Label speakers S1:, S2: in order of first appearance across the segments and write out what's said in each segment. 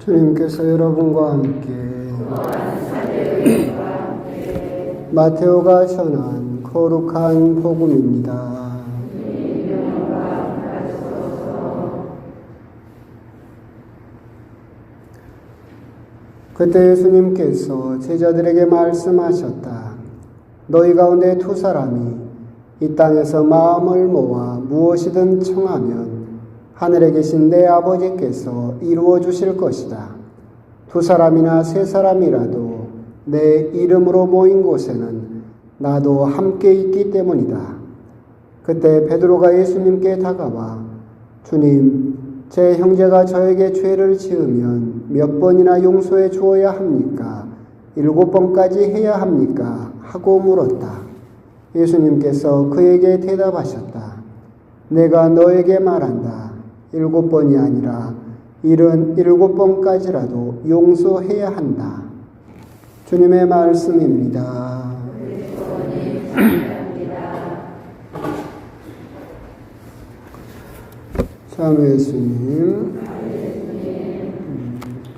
S1: 주님께서 여러분과 함께 마테오가 전한 거룩한 복음입니다. 그때 예수님께서 제자들에게 말씀하셨다. 너희 가운데 두 사람이 이 땅에서 마음을 모아 무엇이든 청하면 하늘에 계신 내 아버지께서 이루어 주실 것이다. 두 사람이나 세 사람이라도 내 이름으로 모인 곳에는 나도 함께 있기 때문이다. 그때 베드로가 예수님께 다가와 주님, 제 형제가 저에게 죄를 지으면 몇 번이나 용서해 주어야 합니까? 7번까지 해야 합니까? 하고 물었다. 예수님께서 그에게 대답하셨다. 내가 너에게 말한다. 7번이 아니라 77번까지라도 용서해야 한다. 주님의 말씀입니다. 참 예수님,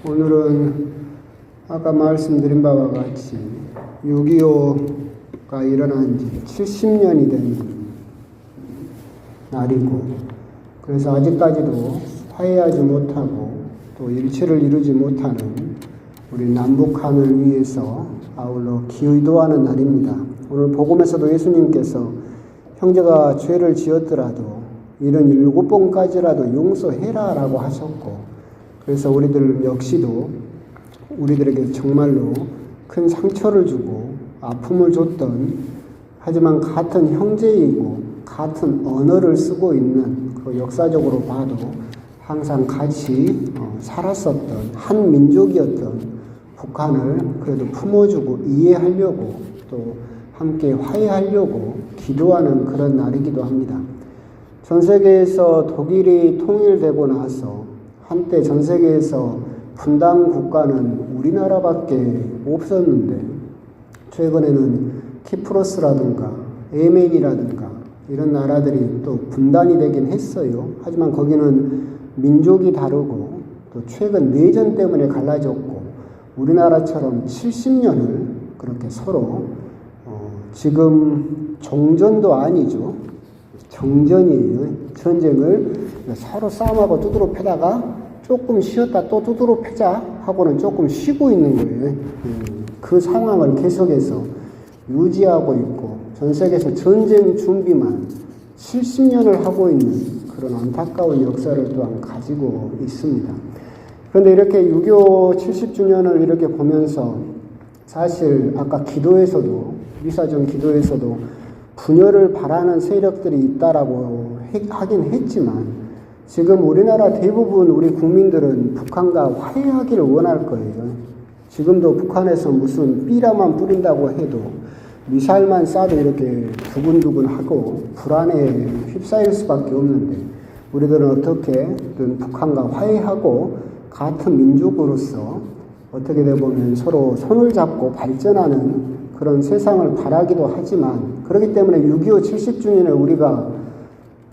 S1: 오늘은 아까 말씀드린 바와 같이 6.25가 일어난 지 70년이 된 날이고, 그래서 아직까지도 화해하지 못하고 또 일치를 이루지 못하는 우리 남북한을 위해서 아울러 기도하는 날입니다. 오늘 복음에서도 예수님께서 형제가 죄를 지었더라도 77번까지라도 용서해라 라고 하셨고, 그래서 우리들 역시도 우리들에게 정말로 큰 상처를 주고 아픔을 줬던, 하지만 같은 형제이고 같은 언어를 쓰고 있는, 그 역사적으로 봐도 항상 같이 살았었던 한 민족이었던 북한을 그래도 품어주고 이해하려고 또 함께 화해하려고 기도하는 그런 날이기도 합니다. 전 세계에서 독일이 통일되고 나서 한때 전 세계에서 분단 국가는 우리나라밖에 없었는데, 최근에는 키프로스라든가 예멘이라든가 이런 나라들이 또 분단이 되긴 했어요. 하지만 거기는 민족이 다르고 또 최근 내전 때문에 갈라졌고, 우리나라처럼 70년을 그렇게 서로 지금 종전도 아니죠. 정전이에요. 전쟁을 서로 싸움하고 두드러 패다가 조금 쉬었다 또 두드러 패자 하고는 조금 쉬고 있는 거예요. 그 상황을 계속해서 유지하고 있고, 전 세계에서 전쟁 준비만 70년을 하고 있는 그런 안타까운 역사를 또한 가지고 있습니다. 그런데 이렇게 6.25 70주년을 이렇게 보면서 사실 아까 기도에서도, 미사전 기도에서도 분열을 바라는 세력들이 있다라고 하긴 했지만, 지금 우리나라 대부분 우리 국민들은 북한과 화해하기를 원할 거예요. 지금도 북한에서 무슨 삐라만 뿌린다고 해도, 미사일만 쏴도 이렇게 두근두근하고 불안에 휩싸일 수밖에 없는데, 우리들은 어떻게든 북한과 화해하고 같은 민족으로서 어떻게 되면 서로 손을 잡고 발전하는 그런 세상을 바라기도 하지만, 그렇기 때문에 6.25 70주년에 우리가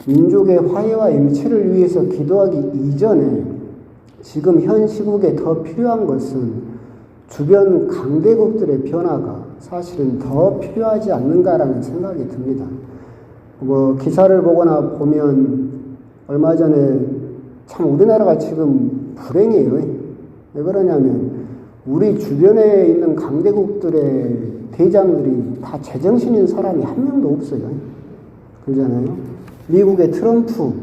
S1: 민족의 화해와 일치를 위해서 기도하기 이전에 지금 현 시국에 더 필요한 것은 주변 강대국들의 변화가 사실은 더 필요하지 않는가라는 생각이 듭니다. 기사를 보거나 보면 얼마 전에 참 우리나라가 지금 불행해요. 왜 그러냐면 우리 주변에 있는 강대국들의 대장들이 다 제정신인 사람이 한 명도 없어요. 그러잖아요. 미국의 트럼프,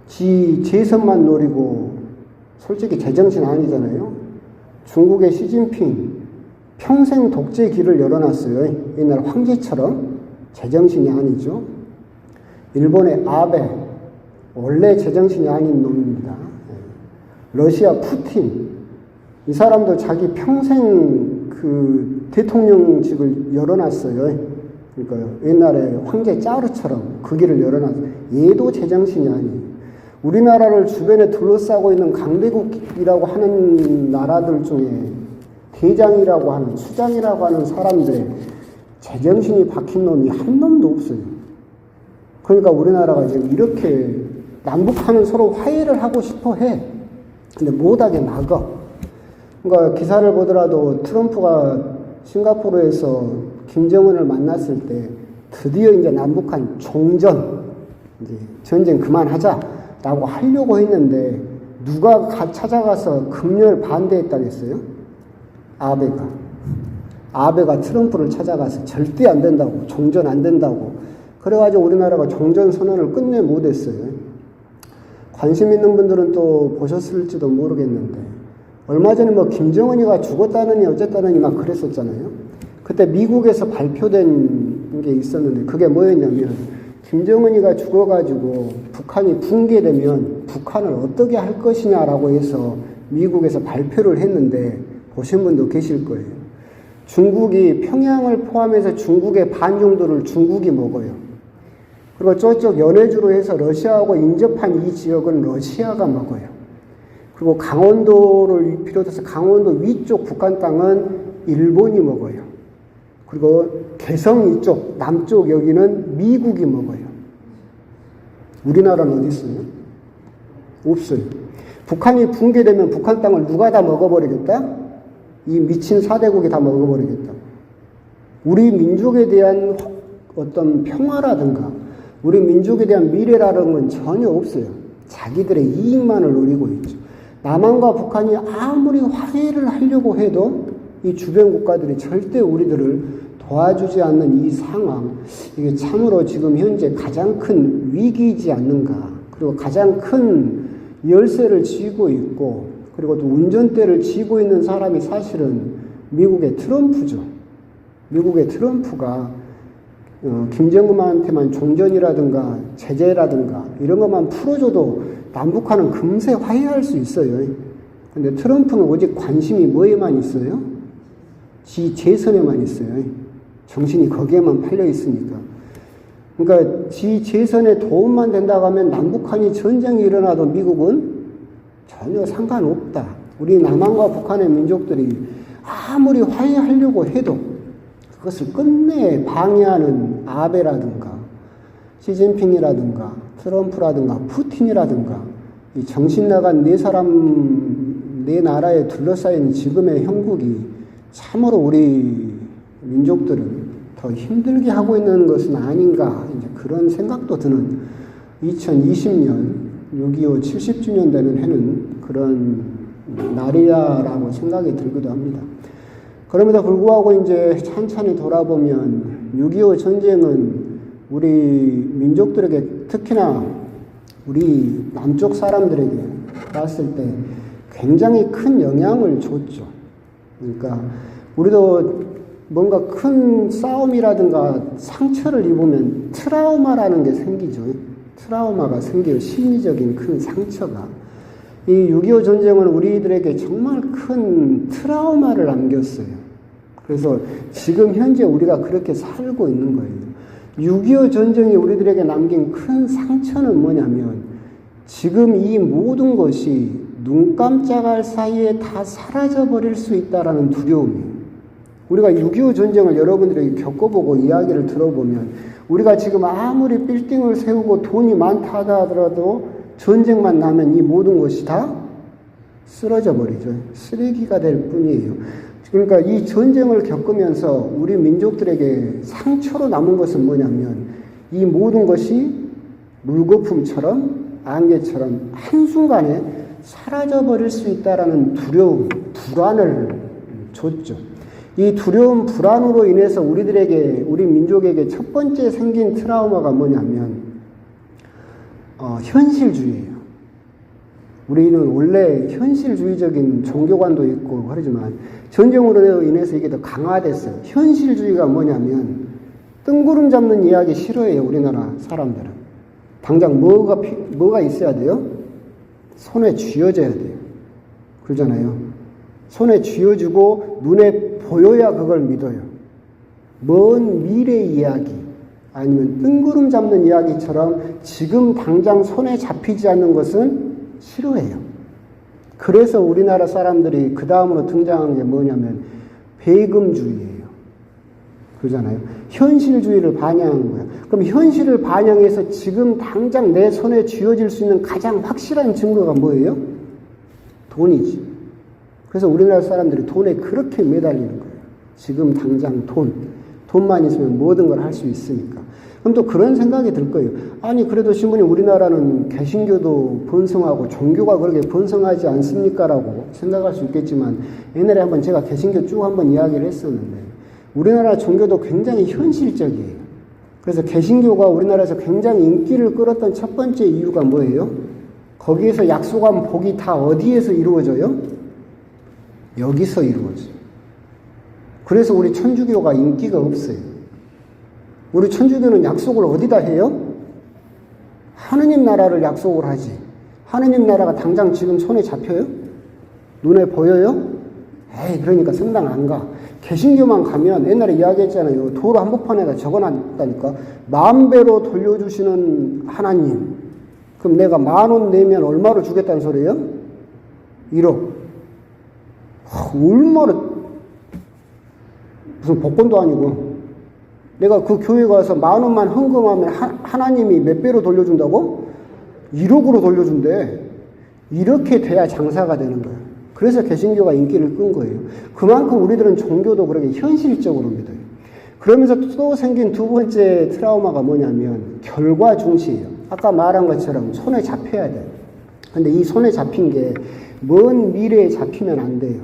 S1: 지 재선만 노리고 솔직히 제정신 아니잖아요. 중국의 시진핑, 평생 독재 길을 열어놨어요. 옛날 황제처럼. 제정신이 아니죠. 일본의 아베, 원래 제정신이 아닌 놈입니다. 러시아 푸틴, 이 사람도 자기 평생 그 대통령직을 열어놨어요. 그러니까 옛날에 황제 짜르처럼 그 길을 열어놨어요. 얘도 제정신이 아니에요. 우리나라를 주변에 둘러싸고 있는 강대국이라고 하는 나라들 중에 대장이라고 하는, 수장이라고 하는 사람들의 제정신이 박힌 놈이 한 놈도 없어요. 그러니까 우리나라가 지금 이렇게 남북한은 서로 화해를 하고 싶어 해. 근데 못하게 막어. 그러니까 기사를 보더라도 트럼프가 싱가포르에서 김정은을 만났을 때 드디어 이제 남북한 종전, 이제 전쟁 그만하자라고 하려고 했는데 누가 찾아가서 극렬 반대했다겠어요? 아베가 트럼프를 찾아가서 절대 안 된다고, 종전 안 된다고. 그래가지고 우리나라가 종전 선언을 끝내 못했어요. 관심 있는 분들은 또 보셨을지도 모르겠는데 얼마 전에 뭐 김정은이가 죽었다느니 어쨌다느니 막 그랬었잖아요. 그때 미국에서 발표된 게 있었는데 그게 뭐였냐면 김정은이가 죽어가지고 북한이 붕괴되면 북한을 어떻게 할 것이냐라고 해서 미국에서 발표를 했는데 보신 분도 계실 거예요. 중국이 평양을 포함해서 중국의 반 정도를 중국이 먹어요. 그리고 저쪽 연해주로 해서 러시아하고 인접한 이 지역은 러시아가 먹어요. 그리고 강원도를 비롯해서 강원도 위쪽 북한 땅은 일본이 먹어요. 그리고 개성 이쪽 남쪽 여기는 미국이 먹어요. 우리나라는 어디 있어요? 없어요. 북한이 붕괴되면 북한 땅을 누가 다 먹어버리겠다? 이 미친 4대국이 다 먹어버리겠다. 우리 민족에 대한 어떤 평화라든가 우리 민족에 대한 미래라는 건 전혀 없어요. 자기들의 이익만을 노리고 있죠. 남한과 북한이 아무리 화해를 하려고 해도 이 주변 국가들이 절대 우리들을 도와주지 않는 이 상황, 이게 참으로 지금 현재 가장 큰 위기이지 않는가. 그리고 가장 큰 열쇠를 쥐고 있고, 그리고 또 운전대를 쥐고 있는 사람이 사실은 미국의 트럼프죠. 미국의 트럼프가 김정은한테만 종전이라든가 제재라든가 이런 것만 풀어줘도 남북한은 금세 화해할 수 있어요. 근데 트럼프는 오직 관심이 뭐에만 있어요? 지 재선에만 있어요. 정신이 거기에만 팔려 있으니까. 그러니까 지 재선에 도움만 된다고 하면 남북한이 전쟁이 일어나도 미국은 전혀 상관없다. 우리 남한과 북한의 민족들이 아무리 화해하려고 해도 그것을 끝내 방해하는 아베라든가 시진핑이라든가 트럼프라든가 푸틴이라든가 이 정신 나간 네 나라에 둘러싸인 지금의 형국이 참으로 우리 민족들을 더 힘들게 하고 있는 것은 아닌가, 이제 그런 생각도 드는 2020년 6.25 70주년 되는 해는 그런 날이라고 생각이 들기도 합니다. 그럼에도 불구하고 이제 천천히 돌아보면 6.25 전쟁은 우리 민족들에게, 특히나 우리 남쪽 사람들에게 봤을 때 굉장히 큰 영향을 줬죠. 그러니까 우리도 뭔가 큰 싸움이라든가 상처를 입으면 트라우마라는 게 생기죠. 트라우마가 생겨요. 심리적인 큰 상처가. 이 6.25 전쟁은 우리들에게 정말 큰 트라우마를 남겼어요. 그래서 지금 현재 우리가 그렇게 살고 있는 거예요. 6.25 전쟁이 우리들에게 남긴 큰 상처는 뭐냐면 지금 이 모든 것이 눈 깜짝할 사이에 다 사라져버릴 수 있다라는 두려움이에요. 우리가 6.25 전쟁을 여러분들에게 겪어보고 이야기를 들어보면 우리가 지금 아무리 빌딩을 세우고 돈이 많다 하더라도 전쟁만 나면 이 모든 것이 다 쓰러져 버리죠. 쓰레기가 될 뿐이에요. 그러니까 이 전쟁을 겪으면서 우리 민족들에게 상처로 남은 것은 뭐냐면 이 모든 것이 물거품처럼 안개처럼 한순간에 사라져버릴 수 있다라는 두려움, 불안을 줬죠. 이 두려움, 불안으로 인해서 우리 민족에게 첫 번째 생긴 트라우마가 뭐냐면 현실주의예요. 우리는 원래 현실주의적인 종교관도 있고 그러지만 전쟁으로 인해서 이게 더 강화됐어요. 현실주의가 뭐냐면 뜬구름 잡는 이야기 싫어해요. 우리나라 사람들은. 당장 뭐가 있어야 돼요? 손에 쥐어져야 돼요. 그러잖아요. 손에 쥐어주고 눈에 보여야 그걸 믿어요. 먼 미래 이야기 아니면 뜬구름 잡는 이야기처럼 지금 당장 손에 잡히지 않는 것은 싫어해요. 그래서 우리나라 사람들이 그 다음으로 등장한 게 뭐냐면 배금주의예요. 그러잖아요. 현실주의를 반영한 거야. 그럼 현실을 반영해서 지금 당장 내 손에 쥐어질 수 있는 가장 확실한 증거가 뭐예요? 돈이지. 그래서 우리나라 사람들이 돈에 그렇게 매달리는 거예요. 지금 당장 돈만 있으면 모든 걸 할 수 있으니까. 그럼 또 그런 생각이 들 거예요. 아니 그래도 신부님 우리나라는 개신교도 번성하고 종교가 그렇게 번성하지 않습니까? 라고 생각할 수 있겠지만 옛날에 한번 제가 개신교 쭉 한번 이야기를 했었는데 우리나라 종교도 굉장히 현실적이에요. 그래서 개신교가 우리나라에서 굉장히 인기를 끌었던 첫 번째 이유가 뭐예요? 거기에서 약속한 복이 다 어디에서 이루어져요? 여기서 이루어져요. 그래서 우리 천주교가 인기가 없어요. 우리 천주교는 약속을 어디다 해요? 하느님 나라를 약속을 하지. 하느님 나라가 당장 지금 손에 잡혀요? 눈에 보여요? 에이, 그러니까 성당 안 가. 개신교만 가면 옛날에 이야기했잖아요. 도로 한복판에다 적어놨다니까. 10,000배로 돌려주시는 하나님. 그럼 내가 10,000원 내면 얼마로 주겠다는 소리예요? 1억. 얼마나 무슨 복권도 아니고. 내가 그 교회 가서 10,000원만 헌금하면 하나님이 몇 배로 돌려준다고? 1억으로 돌려준대. 이렇게 돼야 장사가 되는 거예요. 그래서 개신교가 인기를 끈 거예요. 그만큼 우리들은 종교도 그렇게 현실적으로 믿어요. 그러면서 또 생긴 두 번째 트라우마가 뭐냐면 결과 중시예요. 아까 말한 것처럼 손에 잡혀야 돼요. 근데 이 손에 잡힌 게 먼 미래에 잡히면 안 돼요.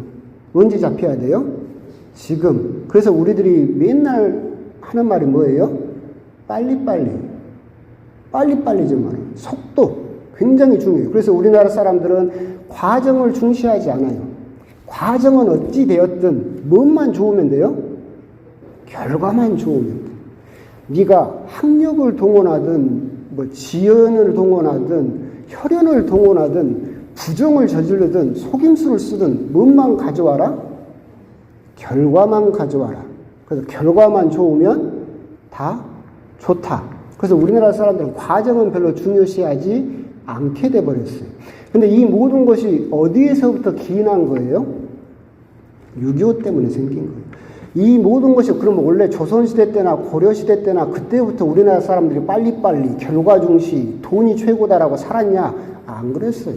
S1: 언제 잡혀야 돼요? 지금. 그래서 우리들이 맨날 하는 말이 뭐예요? 빨리빨리 좀 하는 속도 굉장히 중요해요. 그래서 우리나라 사람들은 과정을 중시하지 않아요. 과정은 어찌 되었든 뭐만 좋으면 돼요? 결과만 좋으면 돼. 네가 학력을 동원하든 뭐 지연을 동원하든 혈연을 동원하든 부정을 저지르든 속임수를 쓰든 뭐만 가져와라? 결과만 가져와라. 그래서 결과만 좋으면 다 좋다. 그래서 우리나라 사람들은 과정은 별로 중요시하지 않게 돼버렸어요. 근데 이 모든 것이 어디에서부터 기인한 거예요? 6.25 때문에 생긴 거예요. 이 모든 것이 그러면 원래 조선시대 때나 고려시대 때나 그때부터 우리나라 사람들이 빨리빨리 결과 중시 돈이 최고다라고 살았냐? 안 그랬어요.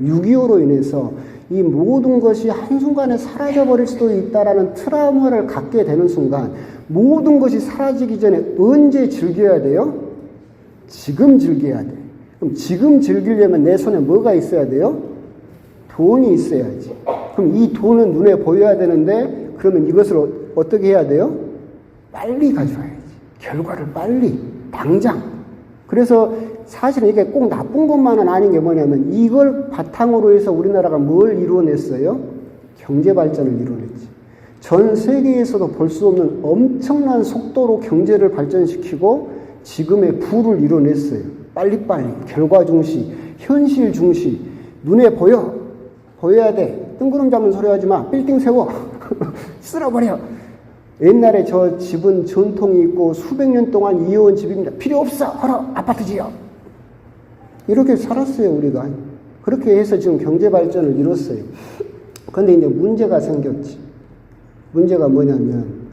S1: 6.25로 인해서 이 모든 것이 한순간에 사라져버릴 수도 있다라는 트라우마를 갖게 되는 순간 모든 것이 사라지기 전에 언제 즐겨야 돼요? 지금 즐겨야 돼. 그럼 지금 즐기려면 내 손에 뭐가 있어야 돼요? 돈이 있어야지. 그럼 이 돈은 눈에 보여야 되는데 그러면 이것을 어떻게 해야 돼요? 빨리 가져와야지. 결과를 빨리, 당장. 그래서 사실은 이게 꼭 나쁜 것만은 아닌 게 뭐냐면 이걸 바탕으로 해서 우리나라가 뭘 이루어냈어요? 경제 발전을 이루어냈지. 전 세계에서도 볼 수 없는 엄청난 속도로 경제를 발전시키고 지금의 부를 이뤄냈어요. 빨리빨리, 결과 중시, 현실 중시, 눈에 보여야 돼. 뜬구름 잡는 소리 하지 마. 빌딩 세워. 쓸어버려. 옛날에 저 집은 전통이 있고 수백 년 동안 이어온 집입니다. 필요 없어. 허러 아파트 지어. 이렇게 살았어요, 우리가. 그렇게 해서 지금 경제 발전을 이뤘어요. 그런데 이제 문제가 생겼지. 문제가 뭐냐면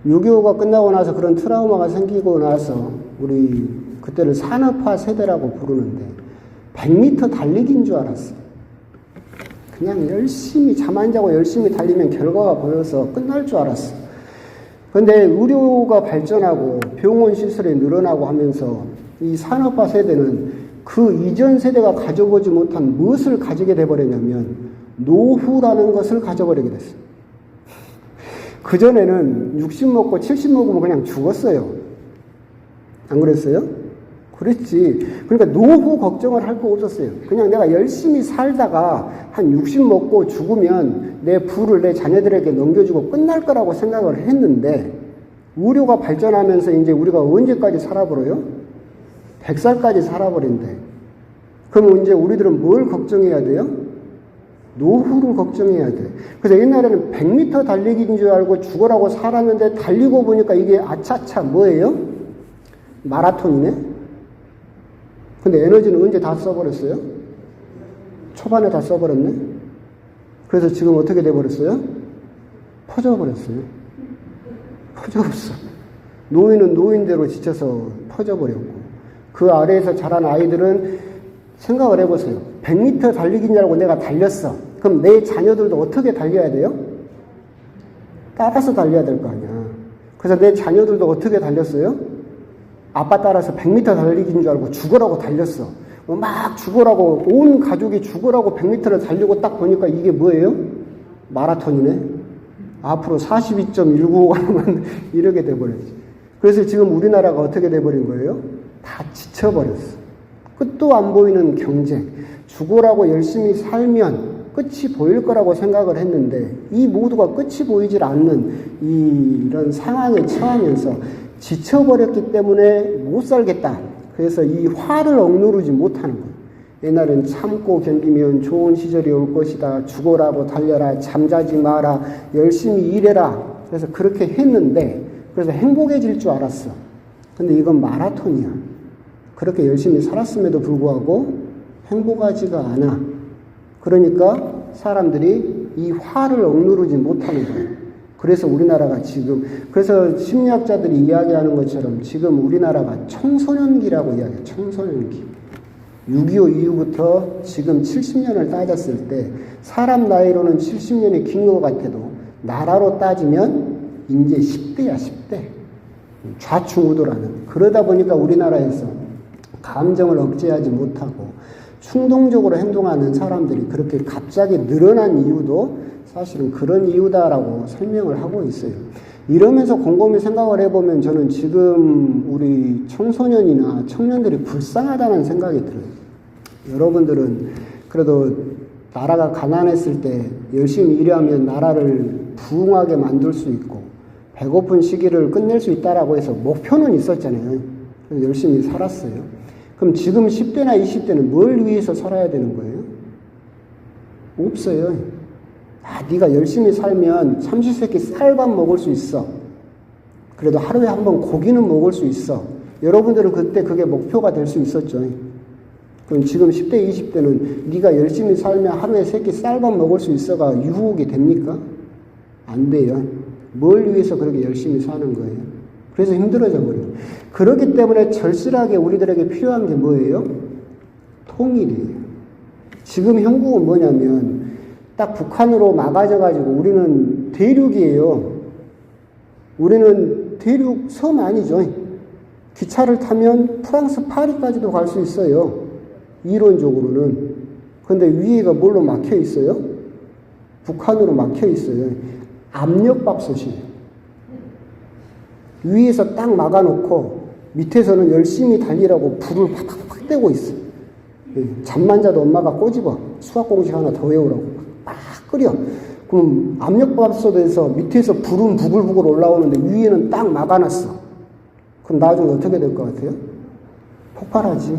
S1: 6.25가 끝나고 나서 그런 트라우마가 생기고 나서 우리 그때를 산업화 세대라고 부르는데 100m 달리기인 줄 알았어. 그냥 열심히 잠 안 자고 열심히 달리면 결과가 보여서 끝날 줄 알았어. 그런데 의료가 발전하고 병원 시설이 늘어나고 하면서 이 산업화 세대는 그 이전 세대가 가져보지 못한 무엇을 가지게 돼버렸냐면 노후라는 것을 가져버리게 됐어요. 그전에는 60 먹고 70 먹으면 그냥 죽었어요. 안 그랬어요? 그랬지. 그러니까 노후 걱정을 할 거 없었어요. 그냥 내가 열심히 살다가 한 60 먹고 죽으면 내 부를 내 자녀들에게 넘겨주고 끝날 거라고 생각을 했는데 의료가 발전하면서 이제 우리가 언제까지 살아버려요? 100살까지 살아버린대. 그럼 이제 우리들은 뭘 걱정해야 돼요? 노후를 걱정해야 돼. 그래서 옛날에는 100m 달리기인 줄 알고 죽으라고 살았는데 달리고 보니까 이게 아차차 뭐예요? 마라톤이네? 근데 에너지는 언제 다 써버렸어요? 초반에 다 써버렸네? 그래서 지금 어떻게 돼버렸어요? 퍼져버렸어요. 퍼져버렸어. 노인은 노인대로 지쳐서 퍼져버렸고 그 아래에서 자란 아이들은 생각을 해보세요. 100m 달리기인 줄 알고 내가 달렸어. 그럼 내 자녀들도 어떻게 달려야 돼요? 따라서 달려야 될 거 아니야. 그래서 내 자녀들도 어떻게 달렸어요? 아빠 따라서 100m 달리기인 줄 알고 죽으라고 달렸어. 막 죽으라고, 온 가족이 죽으라고 100m를 달리고 딱 보니까 이게 뭐예요? 마라톤이네. 앞으로 42.195가만 이렇게 돼버렸지. 그래서 지금 우리나라가 어떻게 돼버린 거예요? 다 지쳐버렸어. 끝도 안 보이는 경쟁. 죽으라고 열심히 살면 끝이 보일 거라고 생각을 했는데 이 모두가 끝이 보이질 않는 이런 상황에 처하면서 지쳐버렸기 때문에 못 살겠다. 그래서 이 화를 억누르지 못하는 거예요. 옛날엔 참고 견디면 좋은 시절이 올 것이다. 죽어라고 달려라. 잠자지 마라. 열심히 일해라. 그래서 그렇게 했는데 그래서 행복해질 줄 알았어. 근데 이건 마라톤이야. 그렇게 열심히 살았음에도 불구하고 행복하지가 않아. 그러니까 사람들이 이 화를 억누르지 못하는 거예요. 그래서 우리나라가 지금, 그래서 심리학자들이 이야기하는 것처럼 지금 우리나라가 청소년기라고 이야기해요. 청소년기. 6.25 이후부터 지금 70년을 따졌을 때 사람 나이로는 70년이 긴 것 같아도 나라로 따지면 이제 10대야 10대. 좌충우돌하는. 그러다 보니까 우리나라에서 감정을 억제하지 못하고 충동적으로 행동하는 사람들이 그렇게 갑자기 늘어난 이유도 사실은 그런 이유다라고 설명을 하고 있어요. 이러면서 곰곰이 생각을 해보면 저는 지금 우리 청소년이나 청년들이 불쌍하다는 생각이 들어요. 여러분들은 그래도 나라가 가난했을 때 열심히 일하면 나라를 부흥하게 만들 수 있고 배고픈 시기를 끝낼 수 있다라고 해서 목표는 있었잖아요. 그래서 열심히 살았어요. 그럼 지금 10대나 20대는 뭘 위해서 살아야 되는 거예요? 없어요. 네가 열심히 살면 삼시세끼 쌀밥 먹을 수 있어. 그래도 하루에 한 번 고기는 먹을 수 있어. 여러분들은 그때 그게 목표가 될 수 있었죠. 그럼 지금 10대, 20대는 네가 열심히 살면 하루에 3끼 쌀밥 먹을 수 있어가 유혹이 됩니까? 안 돼요. 뭘 위해서 그렇게 열심히 사는 거예요? 그래서 힘들어져 버려요. 그렇기 때문에 절실하게 우리들에게 필요한 게 뭐예요? 통일이에요. 지금 형국은 뭐냐면 딱 북한으로 막아져가지고 우리는 대륙이에요. 우리는 대륙 섬 아니죠. 기차를 타면 프랑스 파리까지도 갈 수 있어요. 이론적으로는. 근데 위에가 뭘로 막혀 있어요? 북한으로 막혀 있어요. 압력밥솥이에요. 위에서 딱 막아놓고 밑에서는 열심히 달리라고 불을 팍팍팍 떼고 있어. 잠만 자도 엄마가 꼬집어. 수학 공식 하나 더 외우라고 막 끓여. 그럼 압력밥솥에서 밑에서 불은 부글부글 올라오는데 위에는 딱 막아놨어. 그럼 나중에 어떻게 될 것 같아요? 폭발하지.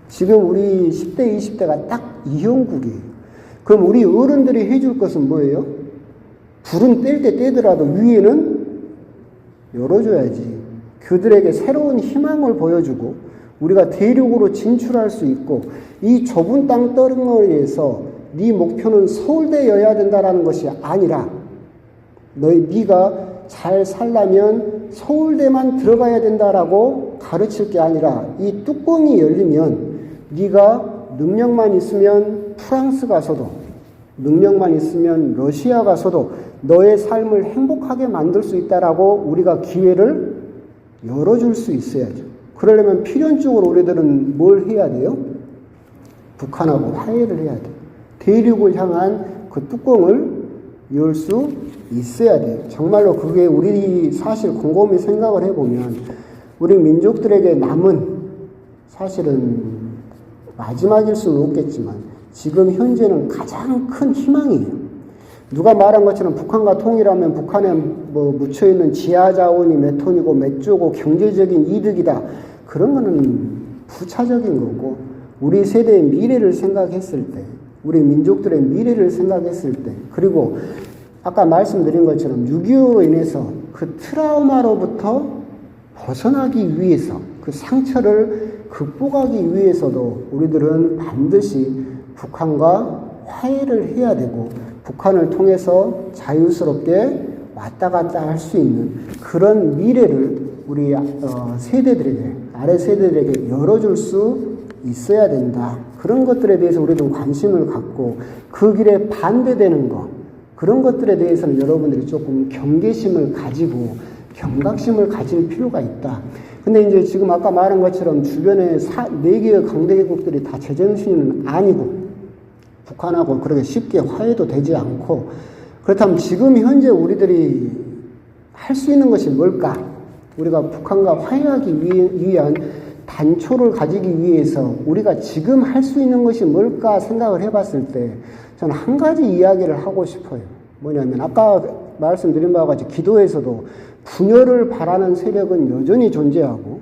S1: 지금 우리 10대, 20대가 딱 이 형국이에요. 그럼 우리 어른들이 해줄 것은 뭐예요? 불은 뗄 때 떼더라도 위에는 열어줘야지. 그들에게 새로운 희망을 보여주고 우리가 대륙으로 진출할 수 있고 이 좁은 땅 덩어리에서 네 목표는 서울대여야 된다라는 것이 아니라 네가 잘 살려면 서울대만 들어가야 된다라고 가르칠 게 아니라 이 뚜껑이 열리면 네가 능력만 있으면 프랑스 가서도 능력만 있으면 러시아 가서도 너의 삶을 행복하게 만들 수 있다라고 우리가 기회를 열어줄 수 있어야죠. 그러려면 필연적으로 우리들은 뭘 해야 돼요? 북한하고 화해를 해야 돼요. 대륙을 향한 그 뚜껑을 열 수 있어야 돼요. 정말로 그게 우리 사실 곰곰이 생각을 해보면 우리 민족들에게 남은 사실은 마지막일 수는 없겠지만 지금 현재는 가장 큰 희망이에요. 누가 말한 것처럼 북한과 통일하면 북한에 묻혀있는 지하자원이 몇 톤이고 몇 조고 경제적인 이득이다. 그런 거는 부차적인 거고 우리 세대의 미래를 생각했을 때 우리 민족들의 미래를 생각했을 때 그리고 아까 말씀드린 것처럼 6.25로 인해서 그 트라우마로부터 벗어나기 위해서 그 상처를 극복하기 위해서도 우리들은 반드시 북한과 화해를 해야 되고 북한을 통해서 자유스럽게 왔다 갔다 할 수 있는 그런 미래를 우리 세대들에게 아래 세대들에게 열어줄 수 있어야 된다. 그런 것들에 대해서 우리도 관심을 갖고 그 길에 반대되는 것, 그런 것들에 대해서는 여러분들이 조금 경계심을 가지고 경각심을 가질 필요가 있다. 근데 이제 지금 아까 말한 것처럼 주변에 4개의 강대국들이 다 제정신은 아니고 북한하고 그렇게 쉽게 화해도 되지 않고, 그렇다면 지금 현재 우리들이 할 수 있는 것이 뭘까? 우리가 북한과 화해하기 위한 단초를 가지기 위해서 우리가 지금 할 수 있는 것이 뭘까 생각을 해봤을 때 저는 한 가지 이야기를 하고 싶어요. 뭐냐면 아까 말씀드린 바와 같이 기도에서도 분열을 바라는 세력은 여전히 존재하고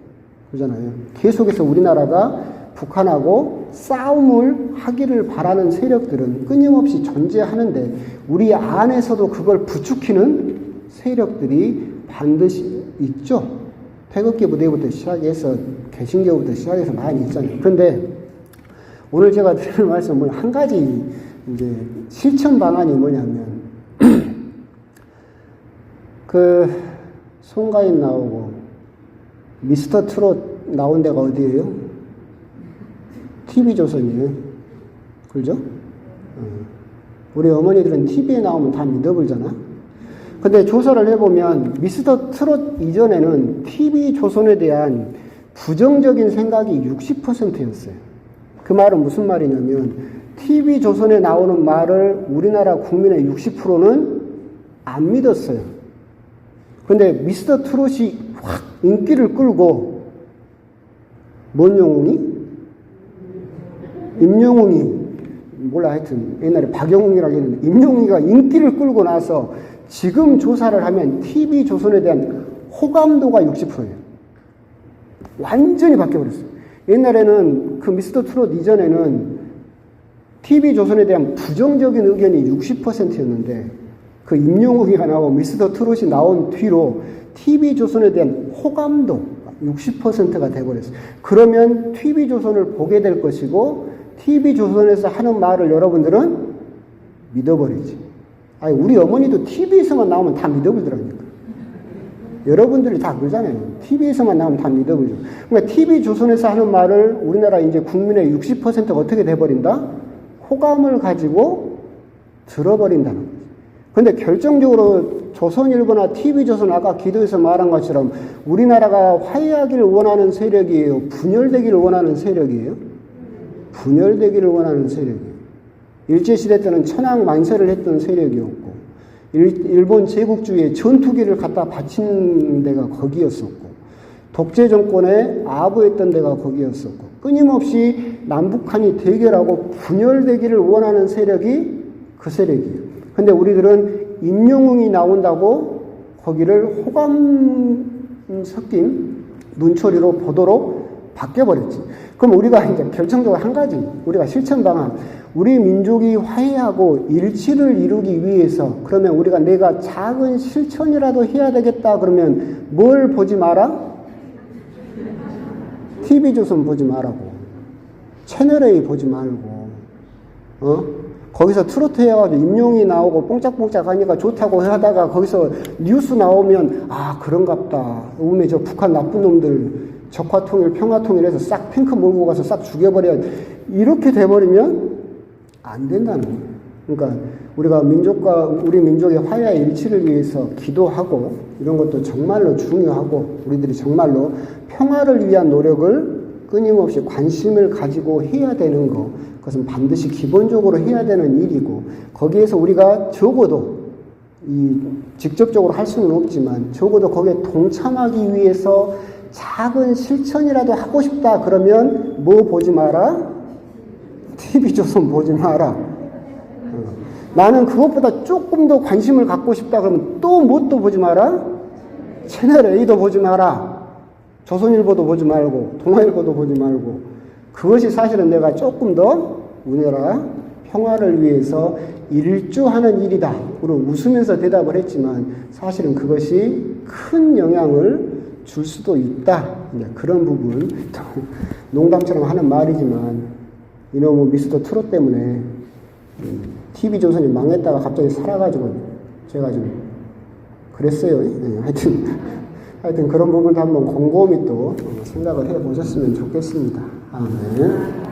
S1: 그러잖아요. 계속해서 우리나라가 북한하고 싸움을 하기를 바라는 세력들은 끊임없이 존재하는데 우리 안에서도 그걸 부추기는 세력들이 반드시 있죠. 태극기 부대부터 시작해서 개신교부터 시작해서 많이 있잖아요. 그런데 오늘 제가 드릴 말씀은 한 가지 이제 실천 방안이 뭐냐면 그 송가인 나오고 미스터 트롯 나온 데가 어디예요? TV조선이에요. 그죠? 우리 어머니들은 TV에 나오면 다 믿어보잖아. 근데 조사를 해보면 미스터 트롯 이전에는 TV조선에 대한 부정적인 생각이 60%였어요. 그 말은 무슨 말이냐면 TV조선에 나오는 말을 우리나라 국민의 60%는 안 믿었어요. 근데 미스터 트롯이 확 인기를 끌고 뭔 영웅이? 임영웅이 몰라 하여튼 옛날에 박영웅이라고 했는데 임영웅이가 인기를 끌고 나서 지금 조사를 하면 TV조선에 대한 호감도가 60%예요. 완전히 바뀌어버렸어요. 옛날에는 그 미스터 트롯 이전에는 TV조선에 대한 부정적인 의견이 60%였는데 그 임영웅이가 나오고 미스터 트롯이 나온 뒤로 TV조선에 대한 호감도 60%가 돼버렸어요. 그러면 TV조선을 보게 될 것이고 TV조선에서 하는 말을 여러분들은 믿어버리지. 아니 우리 어머니도 TV에서만 나오면 다 믿어버리더라고요. 여러분들이 다 그러잖아요. TV에서만 나오면 다 믿어버리죠. 그러니까 TV조선에서 하는 말을 우리나라 이제 국민의 60%가 어떻게 돼버린다? 호감을 가지고 들어버린다는 거죠. 근데 결정적으로 조선일보나 TV조선 아까 기도에서 말한 것처럼 우리나라가 화해하기를 원하는 세력이에요? 분열되기를 원하는 세력이에요? 분열되기를 원하는 세력이에요. 일제시대 때는 천황만세를 했던 세력이었고 일본 제국주의에 전투기를 갖다 바친 데가 거기였었고 독재 정권에 아부했던 데가 거기였었고 끊임없이 남북한이 대결하고 분열되기를 원하는 세력이 그 세력이에요. 근데 우리들은 임영웅이 나온다고 거기를 호감 섞인 눈초리로 보도록 바뀌어버렸지. 그럼 우리가 이제 결정적으로 한 가지, 우리가 실천 방안, 우리 민족이 화해하고 일치를 이루기 위해서 그러면 우리가 내가 작은 실천이라도 해야 되겠다 그러면 뭘 보지 마라? TV조선 보지 말라고. 채널A 보지 말고, 거기서 트로트 해가지고 임용이 나오고 뽕짝뽕짝 하니까 좋다고 하다가 거기서 뉴스 나오면 아 그런갑다. 오메 저 북한 나쁜 놈들 적화통일 평화통일해서 싹 탱크 몰고 가서 싹 죽여버려. 이렇게 돼버리면 안 된다는 거예요. 그러니까 우리가 우리 민족의 화해와 일치를 위해서 기도하고 이런 것도 정말로 중요하고 우리들이 정말로 평화를 위한 노력을 끊임없이 관심을 가지고 해야 되는 거, 그것은 반드시 기본적으로 해야 되는 일이고 거기에서 우리가 적어도 직접적으로 할 수는 없지만 적어도 거기에 동참하기 위해서 작은 실천이라도 하고 싶다 그러면 뭐 보지 마라? TV조선 보지 마라. 나는 그것보다 조금 더 관심을 갖고 싶다 그러면 또 뭣도 보지 마라? 채널A도 보지 마라. 조선일보도 보지 말고 동아일보도 보지 말고. 그것이 사실은 내가 조금 더 우리나라 평화를 위해서 일조하는 일이다. 우리 웃으면서 대답을 했지만 사실은 그것이 큰 영향을 줄 수도 있다. 그런 부분 농담처럼 하는 말이지만 이놈의 미스터 트롯 때문에 TV조선이 망했다가 갑자기 살아가지고 제가 좀 그랬어요. 하여튼 그런 부분도 한번 곰곰이 또 생각을 해보셨으면 좋겠습니다. 아멘.